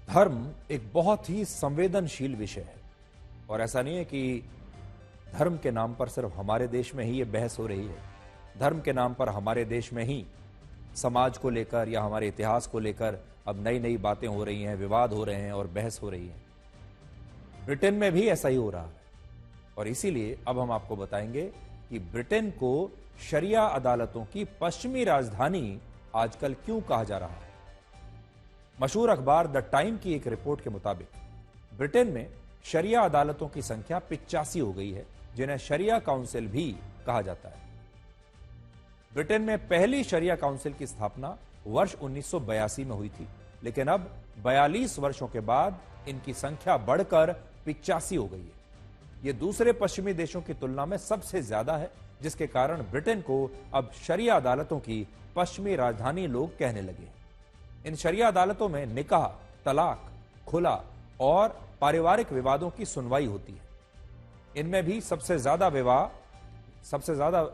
धर्म एक बहुत ही संवेदनशील विषय है और ऐसा नहीं है कि धर्म के नाम पर सिर्फ हमारे देश में ही ये बहस हो रही है। धर्म के नाम पर हमारे देश में ही समाज को लेकर या हमारे इतिहास को लेकर अब नई नई बातें हो रही हैं, विवाद हो रहे हैं और बहस हो रही है। ब्रिटेन में भी ऐसा ही हो रहा है और इसीलिए अब हम आपको बताएंगे कि ब्रिटेन को शरिया अदालतों की पश्चिमी राजधानी आजकल क्यों कहा जा रहा है। मशहूर अखबार द टाइम की एक रिपोर्ट के मुताबिक ब्रिटेन में शरिया अदालतों की संख्या 85 हो गई है, जिन्हें शरिया काउंसिल भी कहा जाता है। ब्रिटेन में पहली शरिया काउंसिल की स्थापना वर्ष 1982 में हुई थी, लेकिन अब 42 वर्षों के बाद इनकी संख्या बढ़कर 85 हो गई है। यह दूसरे पश्चिमी देशों की तुलना में सबसे ज्यादा है, जिसके कारण ब्रिटेन को अब शरिया अदालतों की पश्चिमी राजधानी लोग कहने लगे। इन शरिया अदालतों में निकाह, तलाक, खुला और पारिवारिक विवादों की सुनवाई होती है। इनमें भी सबसे ज्यादा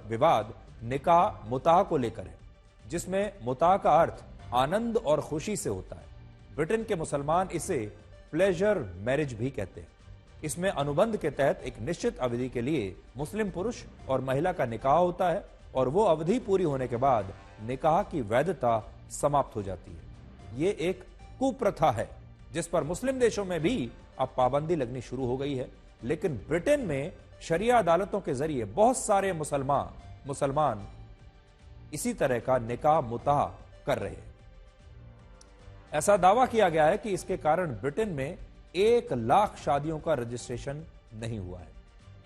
विवाद निकाह मुताह को लेकर है, जिसमें मुताह का अर्थ आनंद और खुशी से होता है। ब्रिटेन के मुसलमान इसे प्लेजर मैरिज भी कहते हैं। इसमें अनुबंध के तहत एक निश्चित अवधि के लिए मुस्लिम पुरुष और महिला का निकाह होता है और वो अवधि पूरी होने के बाद निकाह की वैधता समाप्त हो जाती है। ये एक कुप्रथा है जिस पर मुस्लिम देशों में भी अब पाबंदी लगनी शुरू हो गई है, लेकिन ब्रिटेन में शरिया अदालतों के जरिए बहुत सारे मुसलमान इसी तरह का निकाह मुताह कर रहे हैं। ऐसा दावा किया गया है कि इसके कारण ब्रिटेन में 1 लाख शादियों का रजिस्ट्रेशन नहीं हुआ है।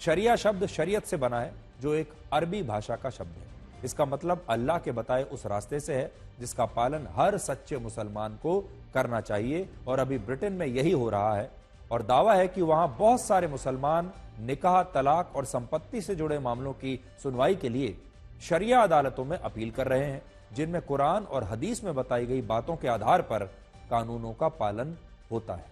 शरिया शब्द शरीयत से बना है, जो एक अरबी भाषा का शब्द है। इसका मतलब अल्लाह के बताए उस रास्ते से है जिसका पालन हर सच्चे मुसलमान को करना चाहिए, और अभी ब्रिटेन में यही हो रहा है। और दावा है कि वहां बहुत सारे मुसलमान निकाह, तलाक और संपत्ति से जुड़े मामलों की सुनवाई के लिए शरिया अदालतों में अपील कर रहे हैं, जिनमें कुरान और हदीस में बताई गई बातों के आधार पर कानूनों का पालन होता है।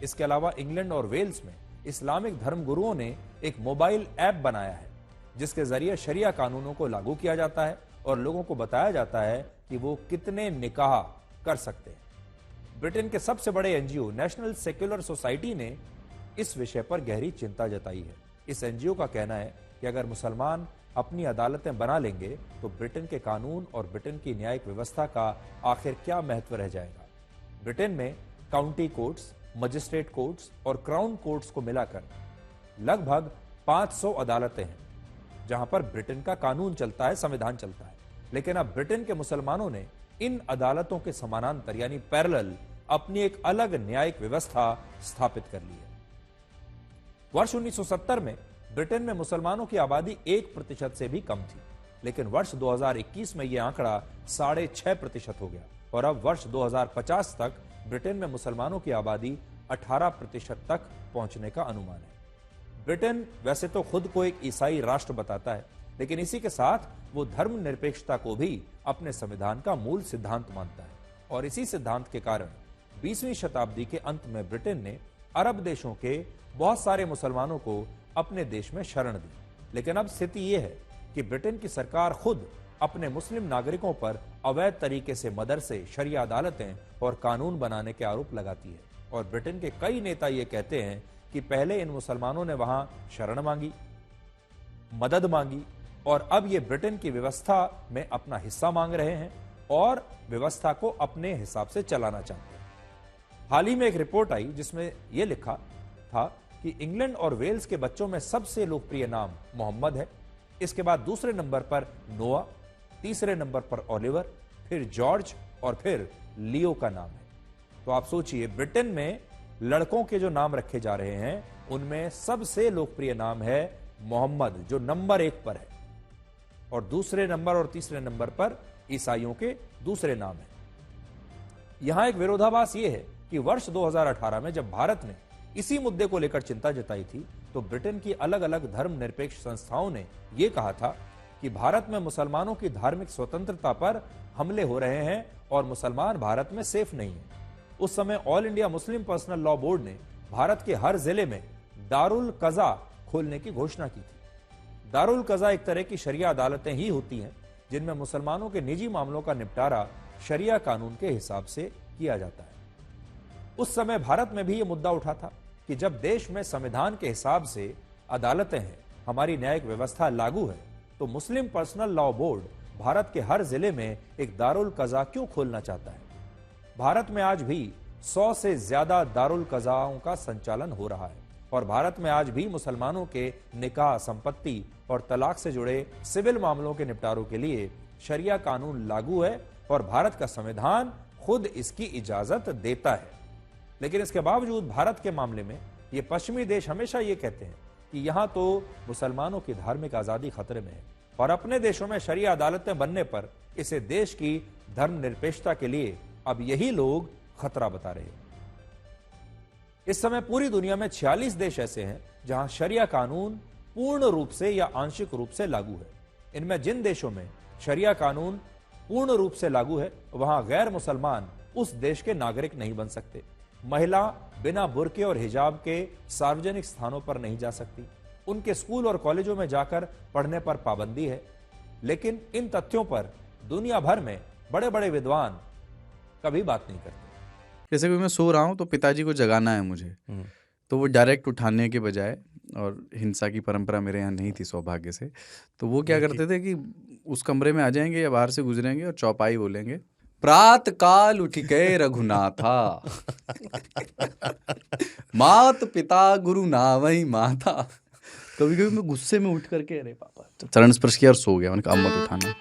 इसके अलावा इंग्लैंड और वेल्स में इस्लामिक धर्मगुरुओं ने एक मोबाइल ऐप बनाया है, जिसके जरिए शरिया कानूनों को लागू किया जाता है और लोगों को बताया जाता है कि वो कितने निकाह कर सकते हैं। ब्रिटेन के सबसे बड़े एनजीओ नेशनल सेक्युलर सोसाइटी ने इस विषय पर गहरी चिंता जताई है। इस एनजीओ का कहना है कि अगर मुसलमान अपनी अदालतें बना लेंगे तो ब्रिटेन के कानून और ब्रिटेन की न्यायिक व्यवस्था का आखिर क्या महत्व रह जाएगा। ब्रिटेन में काउंटी कोर्ट्स, मजिस्ट्रेट कोर्ट्स और क्राउन कोर्ट्स को मिलाकर लगभग 500 अदालतें हैं, जहां पर ब्रिटेन का कानून चलता है, संविधान चलता है। लेकिन अब ब्रिटेन के मुसलमानों ने इन अदालतों के समानांतर यानी पैरेलल अपनी एक अलग न्यायिक व्यवस्था स्थापित कर ली है। वर्ष 1970 में ब्रिटेन में मुसलमानों की आबादी 1% से भी कम थी, लेकिन वर्ष 2021 में यह आंकड़ा 6.5% हो गया और अब वर्ष 2050 तक ब्रिटेन में मुसलमानों की आबादी 18% तक पहुंचने का अनुमान है। ब्रिटेन वैसे तो खुद को एक ईसाई राष्ट्र बताता है, लेकिन इसी के साथ वो धर्मनिरपेक्षता को भी अपने संविधान का मूल सिद्धांत मानता है। और इसी सिद्धांत के कारण 20वीं शताब्दी के अंत में ब्रिटेन ने अरब देशों के बहुत सारे मुसलमानों को अपने देश में शरण दी। लेकिन अब स्थिति यह है कि ब्रिटेन की सरकार खुद अपने मुस्लिम नागरिकों पर अवैध तरीके से मदरसे, शरिया अदालतें और कानून बनाने के आरोप लगाती है। और ब्रिटेन के कई नेता ये कहते हैं कि पहले इन मुसलमानों ने वहां शरण मांगी, मदद मांगी और अब ये ब्रिटेन की व्यवस्था में अपना हिस्सा मांग रहे हैं और व्यवस्था को अपने हिसाब से चलाना चाहते हैं। हाल ही में एक रिपोर्ट आई जिसमें यह लिखा था कि इंग्लैंड और वेल्स के बच्चों में सबसे लोकप्रिय नाम मोहम्मद है। इसके बाद दूसरे नंबर पर नोआ, तीसरे नंबर पर ओलिवर, फिर जॉर्ज और फिर लियो का नाम है। तो आप सोचिए, ब्रिटेन में लड़कों के जो नाम रखे जा रहे हैं उनमें सबसे लोकप्रिय नाम है मोहम्मद, जो नंबर 1 पर है, और दूसरे नंबर और तीसरे नंबर पर ईसाइयों के दूसरे नाम है। यहां एक विरोधाभास यह है कि वर्ष 2018 में जब भारत ने इसी मुद्दे को लेकर चिंता जताई थी, तो ब्रिटेन की अलग अलग धर्मनिरपेक्ष संस्थाओं ने यह कहा था कि भारत में मुसलमानों की धार्मिक स्वतंत्रता पर हमले हो रहे हैं और मुसलमान भारत में सेफ नहीं है। उस समय all India Muslim personal law board ने भारत के हर जिले में दारुल कज़ा खोलने की घोषणा की थी। दारुल कज़ा एक तरह की शरिया अदालतें ही होती हैं जिनमें मुसलमानों के निजी मामलों का निपटारा शरिया कानून के हिसाब से किया जाता है। उस समय भारत में भी यह मुद्दा उठा था कि जब देश में संविधान के हिसाब से अदालतें हैं, हमारी न्यायिक व्यवस्था लागू है, तो मुस्लिम पर्सनल लॉ बोर्ड भारत के हर जिले में एक दारुल कज़ा क्यों खोलना चाहता है? भारत में आज भी 100 से ज्यादा दारुल कज़ाओं का संचालन हो रहा है और भारत में आज भी मुसलमानों के निकाह, संपत्ति और तलाक से जुड़े सिविल मामलों के निपटारों के लिए शरिया कानून लागू है और भारत का संविधान खुद इसकी इजाजत देता है। लेकिन इसके बावजूद भारत के मामले में ये पश्चिमी देश हमेशा ये कहते हैं कि यहां तो मुसलमानों की धार्मिक आजादी खतरे में है और अपने देशों में शरिया अदालतें बनने पर इसे देश की धर्मनिरपेक्षता के लिए अब यही लोग खतरा बता रहे हैं। इस समय पूरी दुनिया में 46 देश ऐसे हैं जहां शरिया कानून पूर्ण रूप से या आंशिक रूप से लागू है। इनमें जिन देशों में शरिया कानून पूर्ण रूप से लागू है, वहां गैर मुसलमान उस देश के नागरिक नहीं बन सकते। महिला बिना बुर्के और हिजाब के सार्वजनिक स्थानों पर नहीं जा सकती। उनके स्कूल और कॉलेजों में जाकर पढ़ने पर पाबंदी है। लेकिन इन तथ्यों पर दुनिया भर में बड़े बड़े विद्वान कभी बात नहीं करते। जैसे कि मैं सो रहा हूँ तो पिताजी को जगाना है मुझे, तो वो डायरेक्ट उठाने के बजाय, और हिंसा की परंपरा मेरे यहाँ नहीं थी सौभाग्य से, तो वो क्या करते थे कि उस कमरे में आ जाएंगे या बाहर से गुजरेंगे और चौपाई बोलेंगे, प्रात काल उठ गए रघुनाथा मात पिता गुरु नावई माता। कभी कभी मैं गुस्से में उठ करके अरे पापा चरण स्पर्श किया और सो गया। मैंने कहा अब मत उठाना।